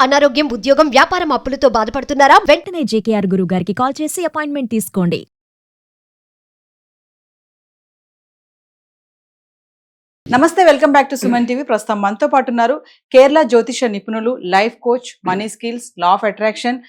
అనారోగ్యం, ఉద్యోగం, వ్యాపారం అప్పులతో బాధపడుతున్నారా? వెంటనే జేకేఆర్ గురువు గారికి కాల్ చేసి అపాయింట్మెంట్ తీసుకోండి. నమస్తే, welcome back to Suman TV. ప్రస్తుతం మనతో పాటు ఉన్నారు కేరళ జ్యోతిష నిపుణులు, life coach, money skills, law of attraction,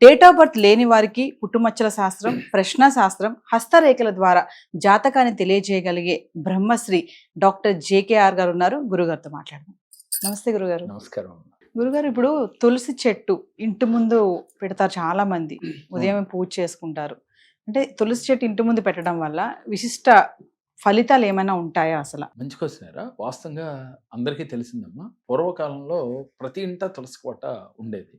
date of birth లేని వారికి పుట్టుమచ్చల శాస్త్రం, ప్రశ్న శాస్త్రం, హస్తరేఖల ద్వారా జాతకాన్ని తెలియజేయగలిగే బ్రహ్మశ్రీ డాక్టర్ జేకేఆర్ గారు ఉన్నారు. గురుగారితో మాట్లాడదాం. నమస్తే గురుగారు. నమస్కారం. గురుగారు, ఇప్పుడు తులసి చెట్టు ఇంటి ముందు పెడతారు చాలా మంది, ఉదయం పూజ చేసుకుంటారు. అంటే తులసి చెట్టు ఇంటి ముందు పెట్టడం వల్ల విశిష్ట ఫలితాలు ఏమైనా ఉంటాయా? అసలు మంచి క్వశ్చన్. వాస్తవంగా అందరికీ తెలిసిందమ్మా, పూర్వకాలంలో ప్రతి ఇంట తులసి కోట ఉండేది.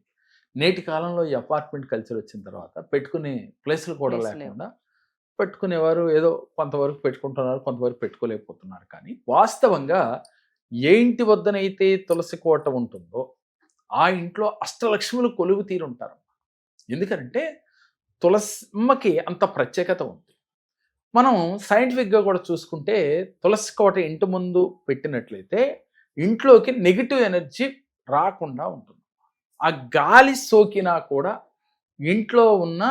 నేటి కాలంలో ఈ అపార్ట్మెంట్ కల్చర్ వచ్చిన తర్వాత పెట్టుకునే ప్లేసులు కూడా లేకుండా పెట్టుకునేవారు. ఏదో కొంతవరకు పెట్టుకుంటున్నారు, కొంతవరకు పెట్టుకోలేకపోతున్నారు. కానీ వాస్తవంగా ఏ ఇంటి వద్దనైతే తులసి కోట ఉంటుందో ఆ ఇంట్లో అష్టలక్ష్ములు కొలువు తీరుంటారు. ఎందుకంటే తులసిమ్మకి అంత ప్రత్యేకత ఉంది. మనం సైంటిఫిక్గా కూడా చూసుకుంటే తులసి కోట ఇంటి ముందు పెట్టినట్లయితే ఇంట్లోకి నెగిటివ్ ఎనర్జీ రాకుండా ఉంటుంది. ఆ గాలి సోకినా కూడా ఇంట్లో ఉన్న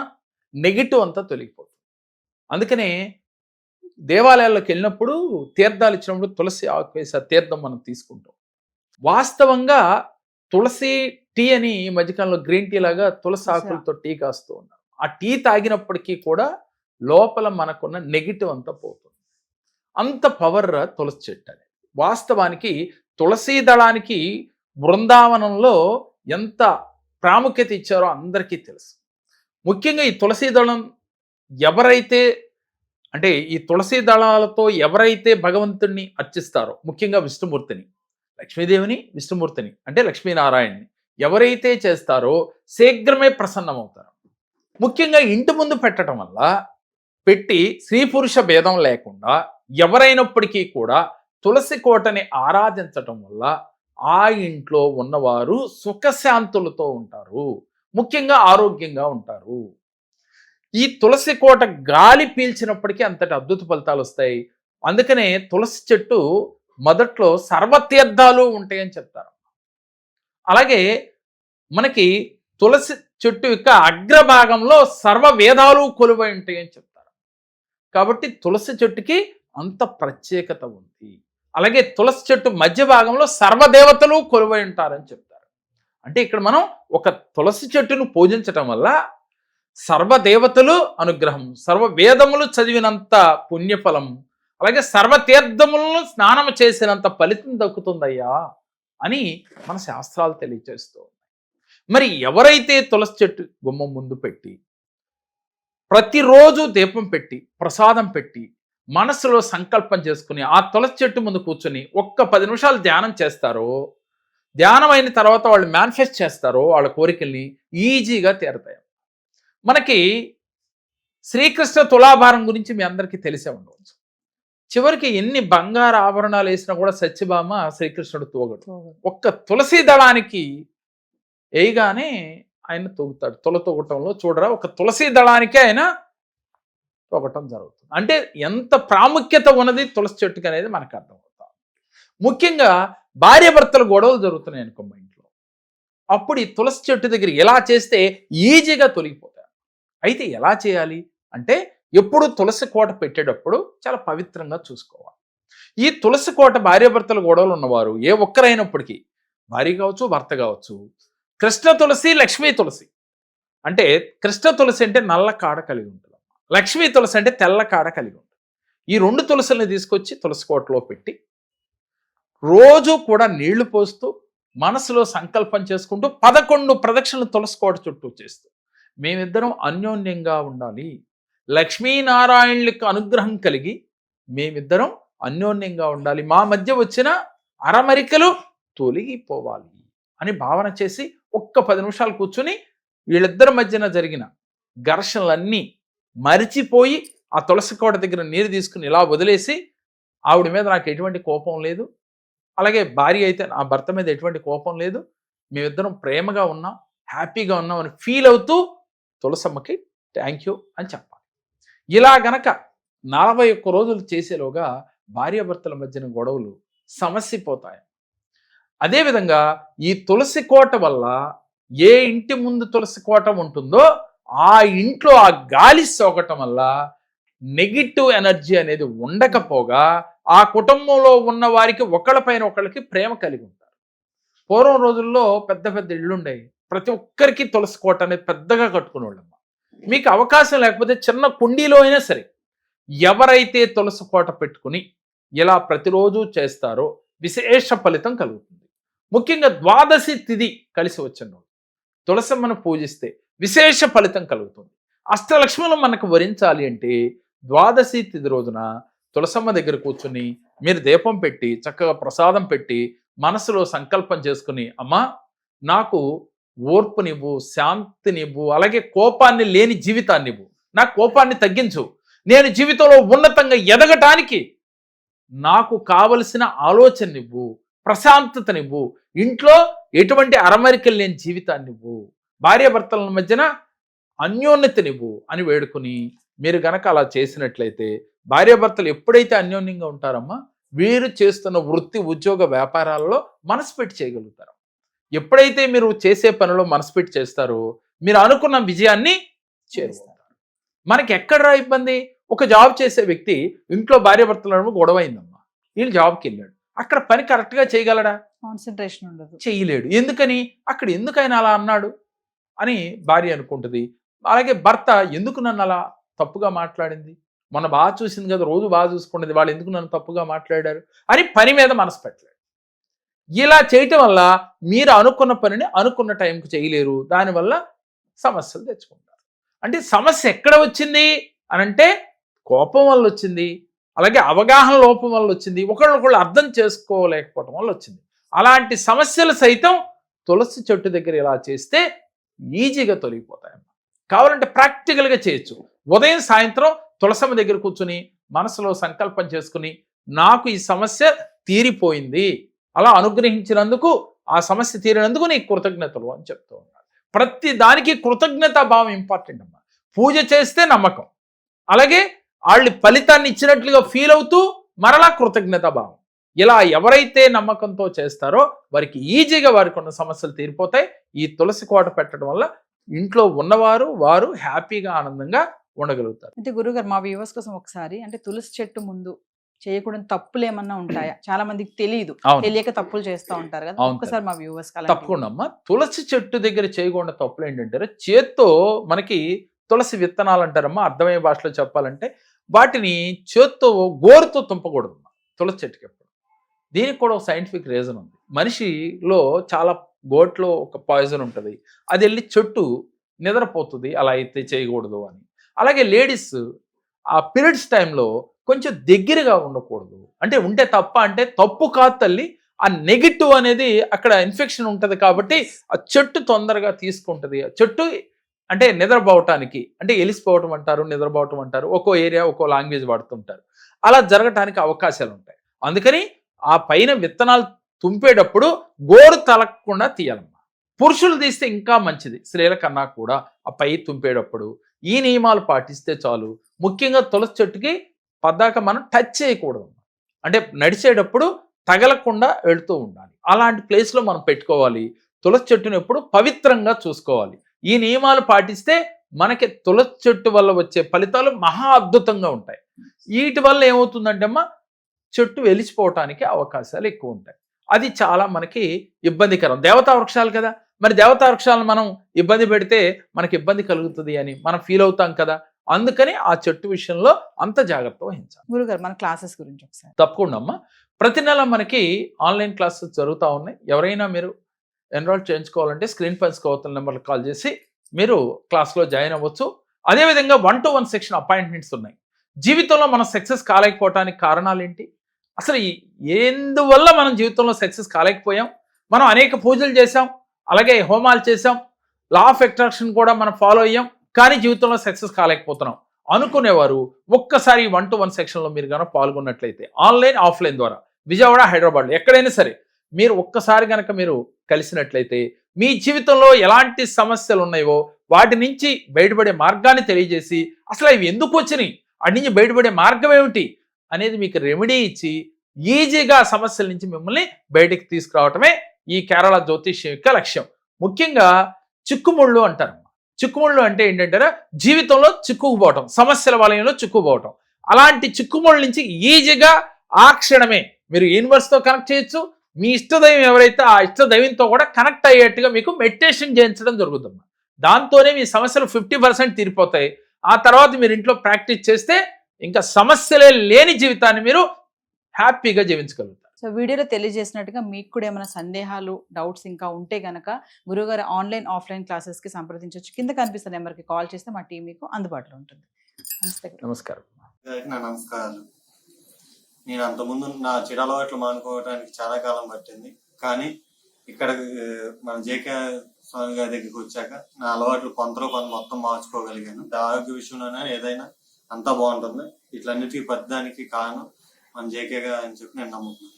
నెగిటివ్ అంతా తొలగిపోతుంది. అందుకనే దేవాలయాల్లోకి వెళ్ళినప్పుడు తీర్థాలు ఇచ్చినప్పుడు తులసి ఆకు వేసి తీర్థం మనం తీసుకుంటాం. వాస్తవంగా తులసి టీ అని ఈ మధ్యకాలంలో గ్రీన్ టీ లాగా తులసి ఆకులతో టీ కాస్తూ ఉన్నారు. ఆ టీ తాగినప్పటికీ కూడా లోపల మనకున్న నెగిటివ్ అంతా పోతుంది. అంత పవర్ తులసి చెట్టు అది. వాస్తవానికి తులసీ దళానికి బృందావనంలో ఎంత ప్రాముఖ్యత ఇచ్చారో అందరికీ తెలుసు. ముఖ్యంగా ఈ తులసీ దళం ఎవరైతే అంటే ఈ తులసీ దళాలతో ఎవరైతే భగవంతుడిని అర్చిస్తారో, ముఖ్యంగా విష్ణుమూర్తిని, లక్ష్మీదేవిని, విష్ణుమూర్తిని అంటే లక్ష్మీనారాయణని ఎవరైతే చేస్తారో శీఘ్రమే ప్రసన్నమవుతారు. ముఖ్యంగా ఇంటి ముందు పెట్టడం వల్ల పెట్టి స్త్రీ పురుష భేదం లేకుండా ఎవరైనప్పటికీ కూడా తులసి కోటని ఆరాధించటం వల్ల ఆ ఇంట్లో ఉన్నవారు సుఖశాంతులతో ఉంటారు, ముఖ్యంగా ఆరోగ్యంగా ఉంటారు. ఈ తులసి కోట గాలి పీల్చినప్పటికీ అంతటి అద్భుత ఫలితాలు వస్తాయి. అందుకనే తులసి చెట్టు మొదట్లో సర్వతీర్థాలు ఉంటాయని చెప్తారు. అలాగే మనకి తులసి చెట్టు యొక్క అగ్రభాగంలో సర్వ వేదాలు కొలువై ఉంటాయని చెప్తారు. కాబట్టి తులసి చెట్టుకి అంత ప్రత్యేకత ఉంది. అలాగే తులసి చెట్టు మధ్య భాగంలో సర్వదేవతలు కొలువై ఉంటారని చెప్తారు. అంటే ఇక్కడ మనం ఒక తులసి చెట్టును పూజించటం వల్ల సర్వదేవతలు అనుగ్రహం, సర్వ వేదములు చదివినంత పుణ్యఫలం, అలాగే సర్వతీర్థములను స్నానం చేసినంత ఫలితం దక్కుతుందయ్యా అని మన శాస్త్రాలు తెలియజేస్తూ ఉన్నాయి. మరి ఎవరైతే తులసి చెట్టు గుమ్మం ముందు పెట్టి ప్రతిరోజు దీపం పెట్టి ప్రసాదం పెట్టి మనసులో సంకల్పం చేసుకుని ఆ తులసి చెట్టు ముందు కూర్చొని ఒక్క 10 నిమిషాలు ధ్యానం చేస్తారో, ధ్యానం అయిన తర్వాత వాళ్ళు మేనిఫెస్ట్ చేస్తారో వాళ్ళ కోరికల్ని ఈజీగా తీరతాయి. మనకి శ్రీకృష్ణ తులాభారం గురించి మీ అందరికీ తెలిసే ఉండవచ్చు. చివరికి ఎన్ని బంగారు ఆభరణాలు వేసినా కూడా సత్యభామ శ్రీకృష్ణుడు తూగడు. ఒక్క తులసి దళానికి వేయగానే ఆయన తూగుతాడు. తూగటంలో చూడరా, ఒక తులసి దళానికి ఆయన తూగటం జరుగుతుంది. అంటే ఎంత ప్రాముఖ్యత ఉన్నది తులసి చెట్టుకి అనేది మనకు అర్థమవుతాం. ముఖ్యంగా భార్యాభర్తల గొడవలు జరుగుతున్నాయి అనుకో మా ఇంట్లో, అప్పుడు ఈ తులసి చెట్టు దగ్గర ఎలా చేస్తే ఈజీగా తొలగిపోతాయి. అయితే ఎలా చేయాలి అంటే ఎప్పుడు తులసి కోట పెట్టేటప్పుడు చాలా పవిత్రంగా చూసుకోవాలి. ఈ తులసి కోట భార్యాభర్తల గొడవలు ఉన్నవారు ఏ ఒక్కరైనప్పటికీ, భార్య కావచ్చు, భర్త కావచ్చు, కృష్ణ తులసి, లక్ష్మీ తులసి. అంటే కృష్ణ తులసి అంటే నల్ల కాడ కలిగి ఉంటుంది, లక్ష్మీ తులసి అంటే తెల్ల కాడ కలిగి ఉంటుంది. ఈ 2 తులసిని తీసుకొచ్చి తులసి కోటలో పెట్టి రోజు కూడా నీళ్లు పోస్తూ మనసులో సంకల్పం చేసుకుంటూ 11 ప్రదక్షిణలు తులసి కోట చుట్టూ చేస్తూ మేమిద్దరం అన్యోన్యంగా ఉండాలి, లక్ష్మీనారాయణులకు అనుగ్రహం కలిగి మేమిద్దరం అన్యోన్యంగా ఉండాలి, మా మధ్య వచ్చిన అరమరికలు తొలగిపోవాలి అని భావన చేసి ఒక్క 10 నిమిషాలు కూర్చుని వీళ్ళిద్దరి మధ్యన జరిగిన ఘర్షణలన్నీ మరిచిపోయి ఆ తులసి కోట దగ్గర నీరు తీసుకుని ఇలా వదిలేసి, ఆవిడ మీద నాకు ఎటువంటి కోపం లేదు, అలాగే భార్య అయితే నా భర్త మీద ఎటువంటి కోపం లేదు, మేమిద్దరం ప్రేమగా ఉన్నాం, హ్యాపీగా ఉన్నాం అని ఫీల్ అవుతూ తులసమ్మకి థ్యాంక్ యూ అని చెప్పాలి. ఇలా గనక 41 రోజులు చేసేలోగా భార్యాభర్తల మధ్యన గొడవలు సమస్యపోతాయి. అదేవిధంగా ఈ తులసి కోట వల్ల ఏ ఇంటి ముందు తులసి కోట ఉంటుందో ఆ ఇంట్లో ఆ గాలి సోకటం వల్ల నెగిటివ్ ఎనర్జీ అనేది ఉండకపోగా ఆ కుటుంబంలో ఉన్న వారికి ఒకళ్ళపైన ఒకళ్ళకి ప్రేమ కలిగి ఉంటారు. పూర్వం రోజుల్లో పెద్ద పెద్ద ఇళ్ళుండేవి, ప్రతి ఒక్కరికి తులసి కోట అనేది పెద్దగా కట్టుకునేవాళ్ళమ్మ. మీకు అవకాశం లేకపోతే చిన్న కుండీలో అయినా సరే ఎవరైతే తులసి కోట పెట్టుకుని ఇలా ప్రతిరోజు చేస్తారో విశేష ఫలితం కలుగుతుంది. ముఖ్యంగా ద్వాదశి తిథి కలిసి వచ్చిన రోజు తులసమ్మను పూజిస్తే విశేష ఫలితం కలుగుతుంది. అష్టలక్ష్ములు మనకు వరించాలి అంటే ద్వాదశి తిథి రోజున తులసమ్మ దగ్గర కూర్చుని మీరు దీపం పెట్టి చక్కగా ప్రసాదం పెట్టి మనసులో సంకల్పం చేసుకుని, అమ్మా నాకు ఓర్పునివ్వు, శాంతినివ్వు, అలాగే కోపాన్ని లేని జీవితాన్నివ్వు, నా కోపాన్ని తగ్గించు, నేను జీవితంలో ఉన్నతంగా ఎదగటానికి నాకు కావలసిన ఆలోచననివ్వు, ప్రశాంతతనివ్వు, ఇంట్లో ఎటువంటి అరమరికలు లేని జీవితాన్నివ్వు, భార్యాభర్తల మధ్యన అన్యోన్యతనివ్వు అని వేడుకుని మీరు గనక అలా చేసినట్లయితే భార్యాభర్తలు ఎప్పుడైతే అన్యోన్యంగా ఉంటారమ్మా వీరు చేస్తున్న వృత్తి ఉద్యోగ వ్యాపారాలలో మనసు పెట్టి చేయగలుగుతారు. ఎప్పుడైతే మీరు చేసే పనిలో మనసు పెట్టి చేస్తారో మీరు అనుకున్న విజయాన్ని చేరుస్తారు. మనకి ఎక్కడరా ఇబ్బంది? ఒక జాబ్ చేసే వ్యక్తి ఇంట్లో భార్యాభర్తల గొడవ అయిందమ్మా, వీళ్ళు జాబ్కి వెళ్ళాడు, అక్కడ పని కరెక్ట్గా చేయగలడా? కాన్సన్ట్రేషన్ ఉండదు, చేయలేడు. ఎందుకని? అక్కడ ఎందుకైనా అలా అన్నాడు అని భార్య అనుకుంటుంది. అలాగే భర్త ఎందుకు నన్ను అలా తప్పుగా మాట్లాడింది, మొన్న బాగా చూసింది కదా, రోజు బాగా చూసుకున్నది, వాళ్ళు ఎందుకు నన్ను తప్పుగా మాట్లాడారు అని పని మీద మనసు పెట్టలేడు. ఇలా చేయటం వల్ల మీరు అనుకున్న పనిని అనుకున్న టైంకి చేయలేరు, దానివల్ల సమస్యలు తెచ్చుకుంటారు. అంటే సమస్య ఎక్కడ వచ్చింది అనంటే కోపం వల్ల వచ్చింది, అలాగే అవగాహన లోపం వల్ల వచ్చింది, ఒకళ్ళొకళ్ళు అర్థం చేసుకోలేకపోవడం వల్ల వచ్చింది. అలాంటి సమస్యలు సైతం తులసి చెట్టు దగ్గర ఇలా చేస్తే ఈజీగా తొలగిపోతాయమ్మా. కావాలంటే ప్రాక్టికల్గా చేయొచ్చు. ఉదయం సాయంత్రం తులసమ్మ దగ్గర కూర్చుని మనసులో సంకల్పం చేసుకుని నాకు ఈ సమస్య తీరిపోయింది, అలా అనుగ్రహించినందుకు, ఆ సమస్య తీరినందుకు నీకు కృతజ్ఞతలు అని చెప్తూ ఉన్నాడు. ప్రతి దానికి కృతజ్ఞతా భావం ఇంపార్టెంట్ అమ్మా. పూజ చేస్తే నమ్మకం, అలాగే వాళ్ళు ఫలితాన్ని ఇచ్చినట్లుగా ఫీల్ అవుతూ మరలా కృతజ్ఞతా భావం. ఇలా ఎవరైతే నమ్మకంతో చేస్తారో వారికి ఈజీగా వారికి ఉన్న సమస్యలు తీరిపోతాయి. ఈ తులసి కోట పెట్టడం వల్ల ఇంట్లో ఉన్నవారు వారు హ్యాపీగా ఆనందంగా ఉండగలుగుతారు. అంటే గురుగారు మా వ్యూవర్స్ కోసం ఒకసారి, అంటే తులసి చెట్టు ముందు చేయకూడని తప్పులు ఏమన్నా ఉంటాయా? చాలా మందికి తెలియదు, తెలియక తప్పులు చేస్తూ ఉంటారు కదా, ఒకసారి మా వ్యూవర్స్ తప్పకుండా అమ్మా. తులసి చెట్టు దగ్గర చేయకుండా తప్పులు ఏంటంటే చేత్తో మనకి తులసి విత్తనాలు అంటారమ్మా, అర్థమయ్యే భాషలో చెప్పాలంటే వాటిని చేత్తో గోరుతో తుంపకూడదు తులసి చెట్టుకి ఎప్పుడు. దీనికి కూడా ఒక సైంటిఫిక్ రీజన్ ఉంది. మనిషిలో చాలా గోట్లో ఒక పాయిజన్ ఉంటుంది, అది వెళ్ళి చెట్టు నిద్రపోతుంది, అలా అయితే చేయకూడదు అని. అలాగే లేడీస్ ఆ పీరియడ్స్ టైంలో కొంచెం దగ్గరగా ఉండకూడదు. అంటే ఉంటే తప్ప అంటే తప్పు కాదు తల్లి, ఆ నెగిటివ్ అనేది అక్కడ ఇన్ఫెక్షన్ ఉంటుంది కాబట్టి ఆ చెట్టు తొందరగా తీసుకుంటుంది. ఆ చెట్టు అంటే నిద్రపోవటానికి, అంటే ఎలిసిపోవటం అంటారు, నిద్రపోవటం అంటారు, ఒక్కో ఏరియా ఒక్కో లాంగ్వేజ్ వాడుతుంటారు, అలా జరగటానికి అవకాశాలు ఉంటాయి. అందుకని ఆ పైన విత్తనాలు తుంపేటప్పుడు గోరు తలకుండా తీయాలమ్మా. పురుషులు తీస్తే ఇంకా మంచిది, స్త్రీల కన్నా కూడా ఆ పై తుంపేటప్పుడు ఈ నియమాలు పాటిస్తే చాలు. ముఖ్యంగా తులసి చెట్టుకి పద్దాక మనం టచ్ చేయకూడదు, అంటే నడిచేటప్పుడు తగలకుండా వెళుతూ ఉండాలి. అలాంటి ప్లేస్లో మనం పెట్టుకోవాలి. తులసి చెట్టును ఎప్పుడు పవిత్రంగా చూసుకోవాలి. ఈ నియమాలు పాటిస్తే మనకి తులసి చెట్టు వల్ల వచ్చే ఫలితాలు మహా అద్భుతంగా ఉంటాయి. వీటి వల్ల ఏమవుతుందంటే అమ్మా చెట్టు వెలిసిపోవటానికి అవకాశాలు ఎక్కువ ఉంటాయి. అది చాలా మనకి ఇబ్బందికరం. దేవతా వృక్షాలు కదా, మరి దేవతా వృక్షాలను మనం ఇబ్బంది పెడితే మనకి ఇబ్బంది కలుగుతుంది అని మనం ఫీల్ అవుతాం కదా, అందుకని ఆ చెట్టు విషయంలో అంత జాగ్రత్త వహించాలి. గురుగారు మన క్లాసెస్ గురించి ఒకసారి. తప్పకుండా అమ్మా. ప్రతి నెల మనకి ఆన్లైన్ క్లాసెస్ జరుగుతూ ఉన్నాయి. ఎవరైనా మీరు ఎన్రోల్ చేయించుకోవాలంటే స్క్రీన్ పైన స్కోవతల నెంబర్కి కాల్ చేసి మీరు క్లాస్లో జాయిన్ అవ్వచ్చు. అదేవిధంగా 1-to-1 సెక్షన్ అపాయింట్మెంట్స్ ఉన్నాయి. జీవితంలో మనం సక్సెస్ కాలేకపోవటానికి కారణాలు ఏంటి, అసలు ఎందువల్ల మనం జీవితంలో సక్సెస్ కాలేకపోయాం? మనం అనేక పూజలు చేసాం, అలాగే హోమాలు చేసాం, లా ఆఫ్ అట్రాక్షన్ కూడా మనం ఫాలో అయ్యాం, కానీ జీవితంలో సక్సెస్ కాలేకపోతున్నాం అనుకునేవారు ఒక్కసారి 1-to-1 సెక్షన్లో మీరు కనుక పాల్గొన్నట్లయితే ఆన్లైన్ ఆఫ్లైన్ ద్వారా విజయవాడ హైదరాబాద్లో ఎక్కడైనా సరే మీరు ఒక్కసారి కనుక మీరు కలిసినట్లయితే మీ జీవితంలో ఎలాంటి సమస్యలు ఉన్నాయో వాటి నుంచి బయటపడే మార్గాన్ని తెలియజేసి అసలు ఇవి ఎందుకు వచ్చినాయి, అటు నుంచి బయటపడే మార్గం ఏమిటి అనేది మీకు రెమెడీ ఇచ్చి ఈజీగా సమస్యల నుంచి మిమ్మల్ని బయటికి తీసుకురావటమే ఈ కేరళ జ్యోతిష్యం యొక్క లక్ష్యం. ముఖ్యంగా చిక్కుముళ్ళు అంటారు. చిక్కుముళ్ళు అంటే ఏంటంటే జీవితంలో చిక్కుకుపోవటం, సమస్యల వలయంలో చిక్కుకుపోవటం. అలాంటి చిక్కుముళ్ళ నుంచి ఈజీగా ఆ క్షణమే మీరు యూనివర్స్తో కనెక్ట్ చేయొచ్చు. మీ ఇష్టదైవం ఎవరైతే ఆ ఇష్టదైవంతో కూడా కనెక్ట్ అయ్యేట్టుగా మీకు మెడిటేషన్ చేయించడం జరుగుతుంది. దాంతోనే మీ సమస్యలు 50% తీరిపోతాయి. ఆ తర్వాత మీరు ఇంట్లో ప్రాక్టీస్ చేస్తే ఇంకా సమస్యలే లేని జీవితాన్ని మీరు హ్యాపీగా జీవించగలుగుతారు. సో వీడియోలో తెలియజేసినట్టుగా మీకు కూడా ఏమైనా సందేహాలు, డౌట్స్ ఇంకా ఉంటే గనక గురువుగారి ఆన్లైన్, ఆఫ్లైన్ క్లాసెస్కి సంప్రదించవచ్చు. కింద కనిపిస్తున్న నెంబర్కి కాల్ చేస్తే మా టీం మీకు అందుబాటులో ఉంటుంది. నమస్తే గురువు. నమస్కారం. నా నమస్కారాలు. నేను అంతకుముందు నా చెడు అలవాట్లు మానుకోవడానికి చాలా కాలం పట్టింది. కానీ ఇక్కడ మన జేకే స్వామి గారి దగ్గరికి వచ్చాక నా అలవాట్లు కొంతలో కొంత మొత్తం మార్చుకోగలిగాను. ఆరోగ్య విషయంలోనే ఏదైనా అంతా బాగుంటుంది. ఇట్లన్నిటికీ పెద్దదానికి కారణం మన జేకే గారు అని చెప్పి నేను నమ్ముతున్నాను.